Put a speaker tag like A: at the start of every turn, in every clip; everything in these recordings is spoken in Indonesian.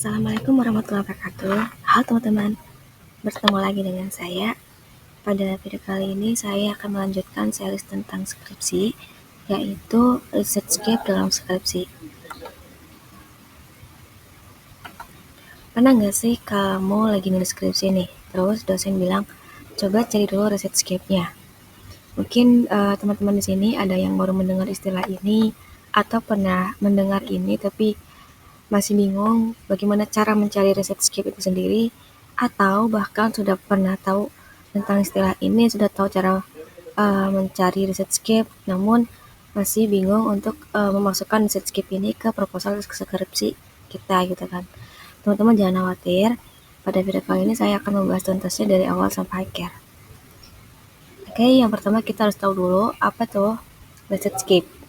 A: Assalamualaikum warahmatullahi wabarakatuh. Halo teman-teman, bertemu lagi dengan saya. Pada video kali ini saya akan melanjutkan series tentang skripsi, yaitu ResearchGap dalam skripsi. Pernah nggak sih kamu lagi nulis skripsi nih, terus dosen bilang, coba cari dulu ResearchGap-nya. Mungkin teman-teman di sini ada yang baru mendengar istilah ini, atau pernah mendengar ini tapi masih bingung bagaimana cara mencari ResearchGap itu sendiri, atau bahkan sudah pernah tahu tentang istilah ini, sudah tahu cara mencari ResearchGap, namun masih bingung untuk memasukkan ResearchGap ini ke proposal skripsi kita gitu kan. Teman-teman jangan khawatir, pada video kali ini saya akan membahas tuntasnya dari awal sampai akhir. Oke, yang pertama kita harus tahu dulu apa tuh ResearchGap.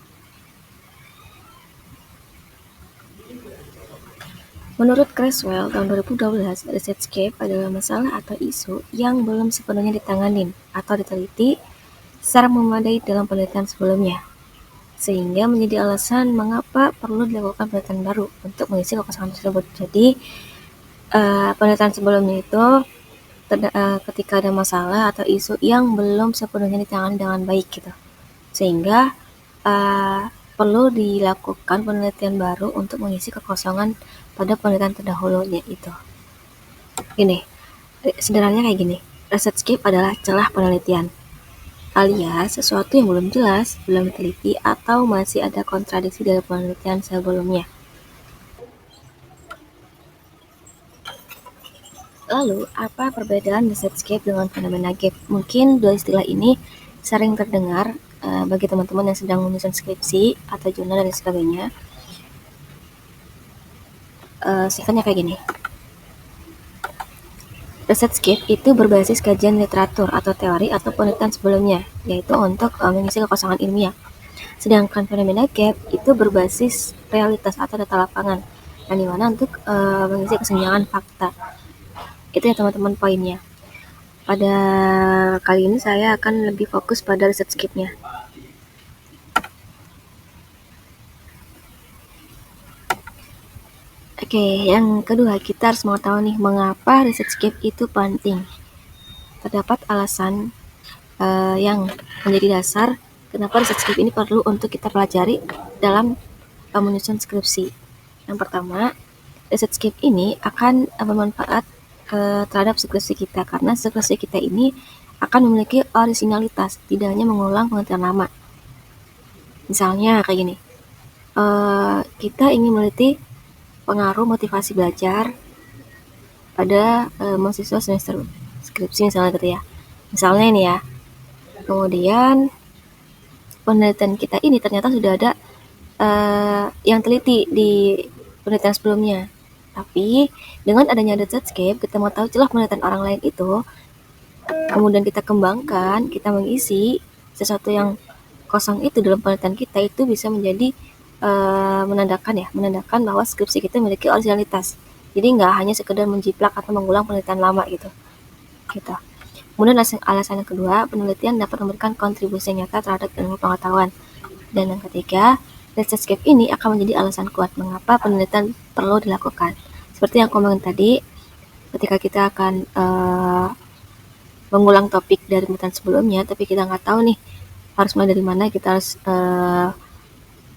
A: Menurut Creswell, tahun 2012, ResearchGap adalah masalah atau isu yang belum sepenuhnya ditanganin atau diteliti secara memadai dalam penelitian sebelumnya, sehingga menjadi alasan mengapa perlu dilakukan penelitian baru untuk mengisi kekosongan tersebut. Jadi, penelitian sebelumnya itu ketika ada masalah atau isu yang belum sepenuhnya ditangani dengan baik gitu, sehingga perlu dilakukan penelitian baru untuk mengisi kekosongan pada penelitian terdahulunya itu. Gini, sederhananya kayak gini, ResearchGap adalah celah penelitian, alias sesuatu yang belum jelas, belum diteliti, atau masih ada kontradiksi dari penelitian sebelumnya. Lalu, apa perbedaan ResearchGap dengan fenomena gap? Mungkin dua istilah ini sering terdengar bagi teman-teman yang sedang menyusun skripsi atau jurnal dan sebagainya. Singkatnya kayak gini. ResearchGap itu berbasis kajian literatur atau teori atau penelitian sebelumnya, yaitu untuk mengisi kekosongan ilmiah. Sedangkan fenomena gap itu berbasis realitas atau data lapangan, yang dimana untuk mengisi kesenjangan fakta. Itu ya teman-teman poinnya. Pada kali ini saya akan lebih fokus pada ResearchGap-nya. Oke, yang kedua kita harus mengetahui nih mengapa ResearchGap itu penting. Terdapat alasan yang menjadi dasar kenapa ResearchGap ini perlu untuk kita pelajari dalam menyusun skripsi. Yang pertama, ResearchGap ini akan bermanfaat terhadap skripsi kita karena skripsi kita ini akan memiliki originalitas, tidak hanya mengulang penelitian lama. Misalnya kayak gini, kita ingin meneliti pengaruh motivasi belajar pada mahasiswa semester skripsi misalnya gitu ya. Misalnya ini ya, kemudian penelitian kita ini ternyata sudah ada yang teliti di penelitian sebelumnya. Tapi dengan adanya ResearchGap, kita mau tahu celah penelitian orang lain itu, kemudian kita kembangkan, kita mengisi sesuatu yang kosong itu dalam penelitian kita, itu bisa menjadi menandakan bahwa skripsi kita memiliki originalitas. Jadi nggak hanya sekedar menjiplak atau mengulang penelitian lama gitu. Kemudian alasan yang kedua, penelitian dapat memberikan kontribusi nyata terhadap ilmu pengetahuan. Dan yang ketiga, ResearchGap ini akan menjadi alasan kuat mengapa penelitian perlu dilakukan. Seperti yang aku ngomongin tadi, ketika kita akan mengulang topik dari penelitian sebelumnya, tapi kita nggak tahu nih harus mulai dari mana, kita harus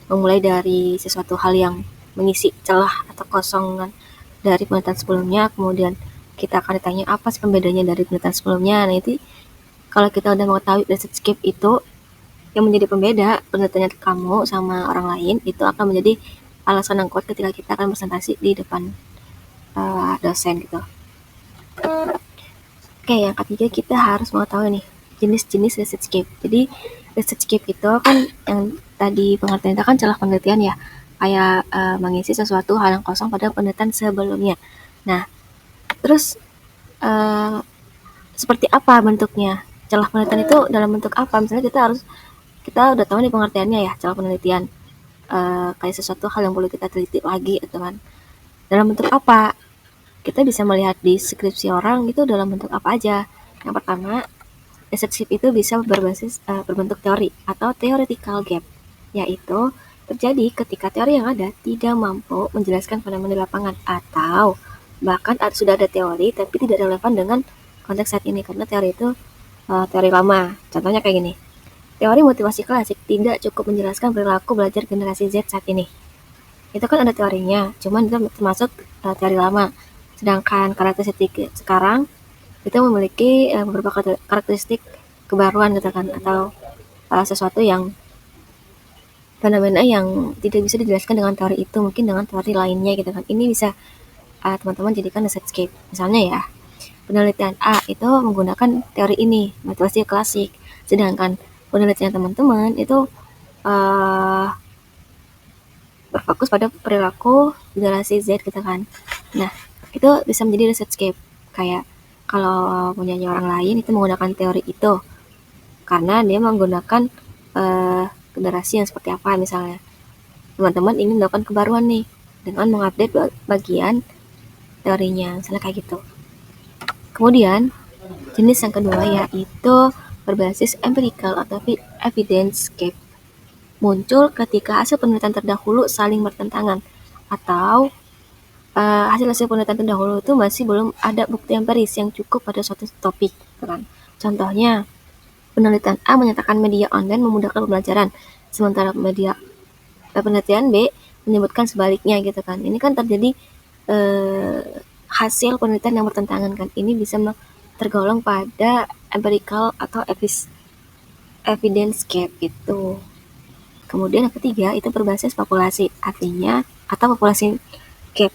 A: memulai dari sesuatu hal yang mengisi celah atau kosongan dari penelitian sebelumnya, kemudian kita akan ditanya apa sih pembedanya dari penelitian sebelumnya. Nah itu kalau kita udah mengetahui ResearchGap itu yang menjadi pembeda penelitiannya kamu sama orang lain, itu akan menjadi alasan yang kuat ketika kita akan presentasi di depan dosen gitu. Oke, yang ketiga kita harus mengetahui nih jenis-jenis ResearchGap. Jadi ResearchGap itu kan yang tadi pengertian itu kan celah penelitian ya, kayak mengisi sesuatu hal yang kosong pada penelitian sebelumnya. Nah, terus seperti apa bentuknya? Celah penelitian itu dalam bentuk apa? Misalnya kita udah tahu nih pengertiannya ya, celah penelitian kayak sesuatu hal yang perlu kita teliti lagi gitu kan. Dalam bentuk apa? Kita bisa melihat di skripsi orang itu dalam bentuk apa aja. Yang pertama, ResearchGap itu bisa berbentuk teori atau theoretical gap, yaitu terjadi ketika teori yang ada tidak mampu menjelaskan fenomena di lapangan, atau bahkan sudah ada teori tapi tidak relevan dengan konteks saat ini, karena teori itu teori lama. Contohnya kayak gini, teori motivasi klasik tidak cukup menjelaskan perilaku belajar generasi Z saat ini. Itu kan ada teorinya, cuman itu termasuk teori lama. Sedangkan karakteristik sekarang itu memiliki beberapa karakteristik kebaruan gitu kan, atau sesuatu yang fenomena yang tidak bisa dijelaskan dengan teori itu, mungkin dengan teori lainnya gitu kan. Ini bisa teman-teman jadikan researchscape. Misalnya ya, penelitian A itu menggunakan teori ini, motivasi klasik, sedangkan penelitian teman-teman itu berfokus pada perilaku generasi Z gitu kan. Nah, itu bisa menjadi researchscape. Kayak kalau punya orang lain itu menggunakan teori itu karena dia menggunakan generasi yang seperti apa misalnya. Teman-teman ingin melakukan kebaruan nih dengan mengupdate bagian teorinya, misalnya kayak gitu. Kemudian, jenis yang kedua yaitu berbasis empirical atau evidence-based, muncul ketika hasil penelitian terdahulu saling bertentangan, atau hasil-hasil penelitian terdahulu itu masih belum ada bukti empiris yang cukup pada suatu topik. Kan? Contohnya, penelitian A menyatakan media online memudahkan pembelajaran, sementara penelitian B menyebutkan sebaliknya gitu kan. Ini kan terjadi hasil penelitian yang bertentangan kan. Ini bisa tergolong pada empirical atau evidence gap itu. Kemudian yang ketiga itu berbasis populasi, artinya atau populasi gap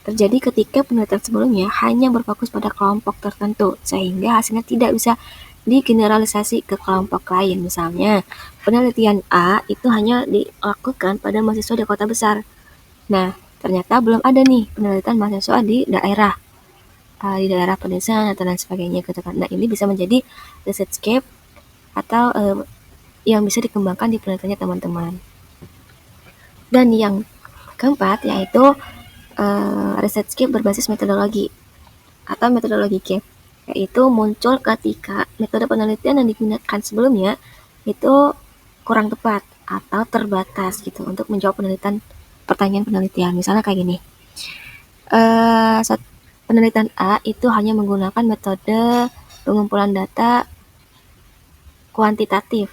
A: terjadi ketika penelitian sebelumnya hanya berfokus pada kelompok tertentu sehingga hasilnya tidak bisa digeneralisasi ke kelompok lain. Misalnya, penelitian A itu hanya dilakukan pada mahasiswa di kota besar. Nah, ternyata belum ada nih penelitian mahasiswa di daerah pedesaan atau lain sebagainya gitu kan. Nah, ini bisa menjadi researchscape atau yang bisa dikembangkan di penelitiannya teman-teman. Dan yang keempat yaitu researchscape berbasis metodologi atau metodologi gap, yaitu muncul ketika metode penelitian yang digunakan sebelumnya itu kurang tepat atau terbatas gitu untuk menjawab pertanyaan penelitian. Misalnya kayak gini, penelitian A itu hanya menggunakan metode pengumpulan data kuantitatif,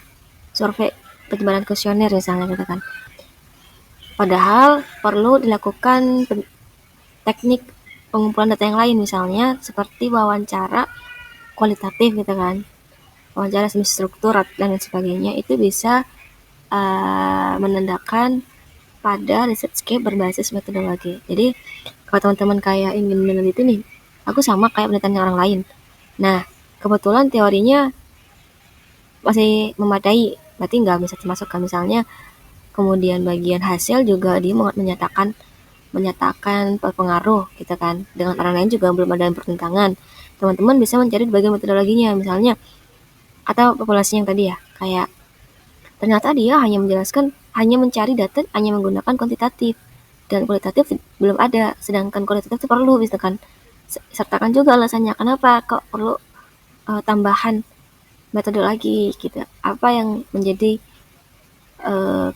A: survei penyebaran kuesioner misalnya gitu kan. Padahal perlu dilakukan teknik pengumpulan data yang lain, misalnya seperti wawancara kualitatif gitu kan, wawancara semi struktur dan lain sebagainya. Itu bisa menandakan pada researchscape berbasis metodologi. Jadi kalau teman-teman kayak ingin meneliti nih, aku sama kayak penelitian orang lain. Nah, kebetulan teorinya masih memadai, berarti nggak bisa dimasukkan. Misalnya, kemudian bagian hasil juga dia menyatakan berpengaruh gitu kan. Dengan orang lain juga belum ada pertentangan. Teman-teman bisa mencari bagian metodologinya, misalnya atau populasi yang tadi ya, kayak ternyata dia hanya mencari data hanya menggunakan kuantitatif dan kualitatif belum ada, sedangkan kualitatif itu perlu gitu kan. Sertakan juga alasannya kenapa kok perlu tambahan metode lagi gitu. Apa yang menjadi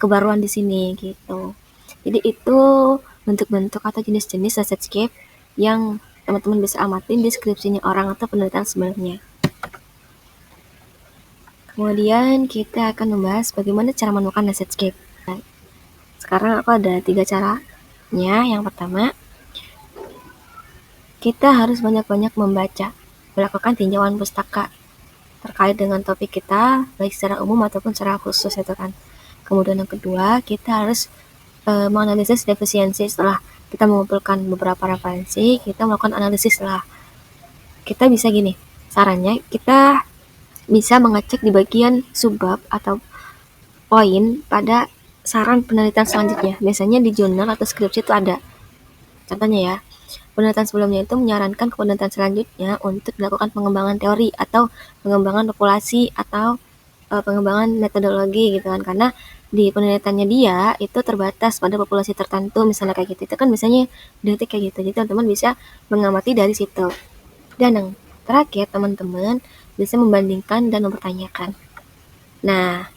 A: kebaruan di sini gitu. Jadi itu bentuk-bentuk atau jenis-jenis researchscape yang teman-teman bisa amatin di deskripsinya orang atau penelitian sebelumnya. Kemudian kita akan membahas bagaimana cara menemukan researchscape. Nah, sekarang aku ada 3 caranya. Yang pertama, kita harus banyak-banyak membaca, melakukan tinjauan pustaka terkait dengan topik kita, baik secara umum ataupun secara khusus itu kan. Kemudian yang kedua, kita harus menganalisis defisiensi. Setelah kita mengumpulkan beberapa referensi, kita melakukan analisis. Setelah kita bisa gini, sarannya kita bisa mengecek di bagian subbab atau poin pada saran penelitian selanjutnya. Biasanya di jurnal atau skripsi itu ada. Contohnya ya, penelitian sebelumnya itu menyarankan ke penelitian selanjutnya untuk dilakukan pengembangan teori atau pengembangan populasi atau pengembangan metodologi gitu kan, karena di penelitiannya dia itu terbatas pada populasi tertentu misalnya kayak gitu. Itu kan biasanya detik kayak gitu. Jadi teman-teman bisa mengamati dari situ. Dan yang terakhir, teman-teman bisa membandingkan dan mempertanyakan. Nah,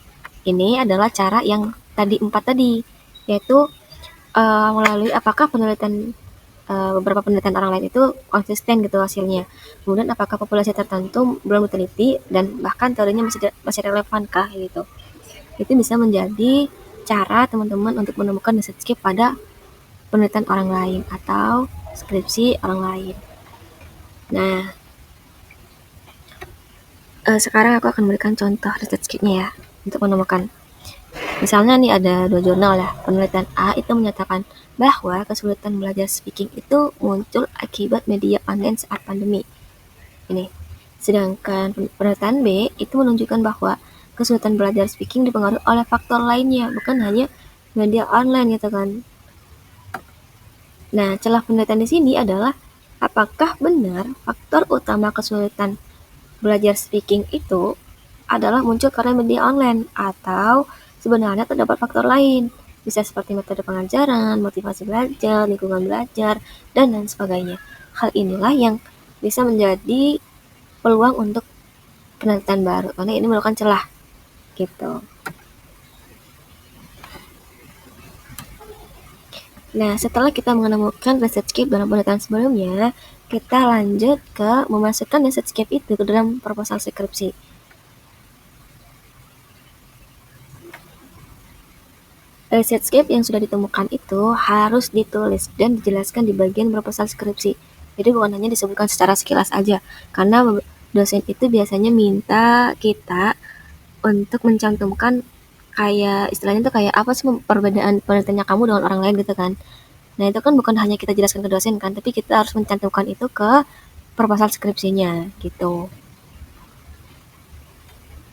A: ini adalah cara yang tadi 4 tadi. yaitu melalui apakah beberapa penelitian orang lain itu konsisten gitu hasilnya. Kemudian apakah populasi tertentu belum diteliti dan bahkan teorinya masih relevankah gitu. Itu bisa menjadi cara teman-teman untuk menemukan research gap pada penelitian orang lain atau skripsi orang lain. Nah, sekarang aku akan memberikan contoh research gap-nya ya untuk menemukan. Misalnya nih ada 2 jurnal ya, penelitian A itu menyatakan bahwa kesulitan belajar speaking itu muncul akibat media online saat pandemi. Ini. Sedangkan penelitian B itu menunjukkan bahwa kesulitan belajar speaking dipengaruhi oleh faktor lainnya, bukan hanya media online gitu kan. Nah, celah penelitian di sini adalah apakah benar faktor utama kesulitan belajar speaking itu adalah muncul karena media online atau sebenarnya terdapat faktor lain, bisa seperti metode pengajaran, motivasi belajar, lingkungan belajar, dan lain sebagainya. Hal inilah yang bisa menjadi peluang untuk penelitian baru, karena ini merupakan celah gitu. Nah, setelah kita menemukan research gap dalam penelitian sebelumnya, kita lanjut ke memasukkan research gap itu ke dalam proposal skripsi. Research gap yang sudah ditemukan itu harus ditulis dan dijelaskan di bagian proposal skripsi. Jadi bukan hanya disebutkan secara sekilas aja, karena dosen itu biasanya minta kita untuk mencantumkan kayak istilahnya tuh kayak apa sih perbedaan penelitiannya kamu dengan orang lain gitu kan. Nah itu kan bukan hanya kita jelaskan ke dosen kan, tapi kita harus mencantumkan itu ke proposal skripsinya gitu.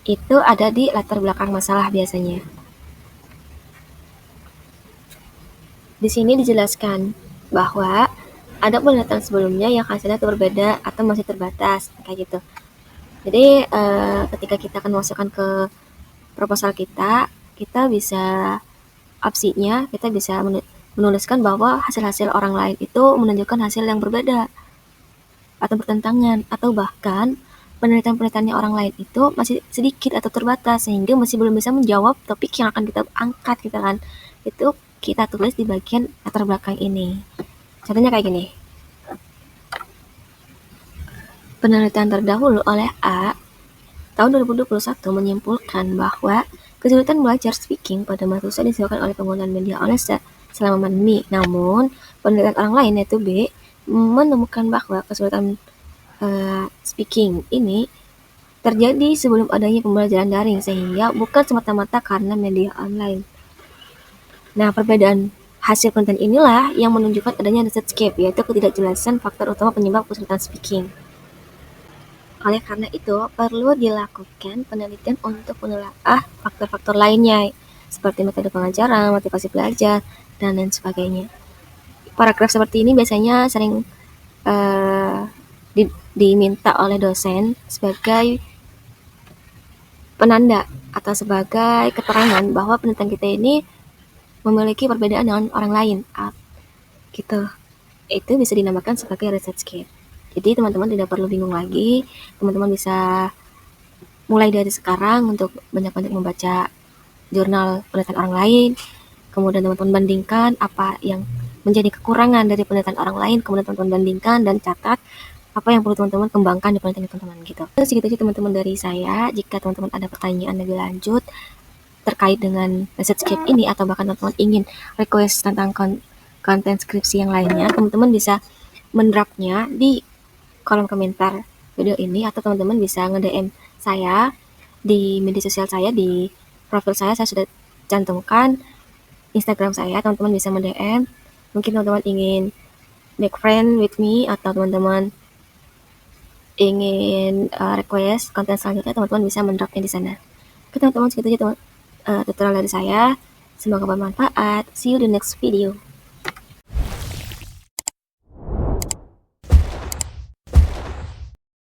A: Itu ada di latar belakang masalah biasanya. Di sini dijelaskan bahwa ada penelitian sebelumnya yang hasilnya itu berbeda atau masih terbatas kayak gitu. Jadi ketika kita akan masukkan ke proposal kita bisa opsinya kita bisa menuliskan bahwa hasil-hasil orang lain itu menunjukkan hasil yang berbeda atau bertentangan, atau bahkan penelitian-penelitiannya orang lain itu masih sedikit atau terbatas sehingga masih belum bisa menjawab topik yang akan kita angkat gitu kan. Itu kita tulis di bagian latar belakang ini. Contohnya kayak gini. Penelitian terdahulu oleh A tahun 2021 menyimpulkan bahwa kesulitan belajar speaking pada mahasiswa disebabkan oleh penggunaan media online selama pandemi. Namun, penelitian orang lain yaitu B menemukan bahwa kesulitan speaking ini terjadi sebelum adanya pembelajaran daring sehingga bukan semata-mata karena media online. Nah, perbedaan hasil penelitian inilah yang menunjukkan adanya research gap, yaitu ketidakjelasan faktor utama penyebab kesulitan speaking. Oleh karena itu, perlu dilakukan penelitian untuk menelaah faktor-faktor lainnya, seperti metode pengajaran, motivasi belajar, dan lain sebagainya. Paragraf seperti ini biasanya sering diminta oleh dosen sebagai penanda atau sebagai keterangan bahwa penelitian kita ini memiliki perbedaan dengan orang lain. Gitu. Itu bisa dinamakan sebagai research gap. Jadi teman-teman tidak perlu bingung lagi, teman-teman bisa mulai dari sekarang untuk banyak-banyak membaca jurnal penelitian orang lain, kemudian teman-teman bandingkan apa yang menjadi kekurangan dari penelitian orang lain, kemudian teman-teman bandingkan dan catat apa yang perlu teman-teman kembangkan di penelitian teman-teman gitu. Segitu aja teman-teman dari saya. Jika teman-teman ada pertanyaan lebih lanjut terkait dengan research gap ini atau bahkan teman-teman ingin request tentang konten skripsi yang lainnya, teman-teman bisa mendropnya di kolom komentar video ini atau teman-teman bisa nge-DM saya di media sosial saya, di profil saya sudah cantumkan Instagram saya, teman-teman bisa meng-DM. Mungkin teman-teman ingin make friend with me atau teman-teman ingin request konten selanjutnya, teman-teman bisa mendropnya di sana. Oke teman-teman, segitu aja tutorial dari saya. Semoga bermanfaat. See you di next video.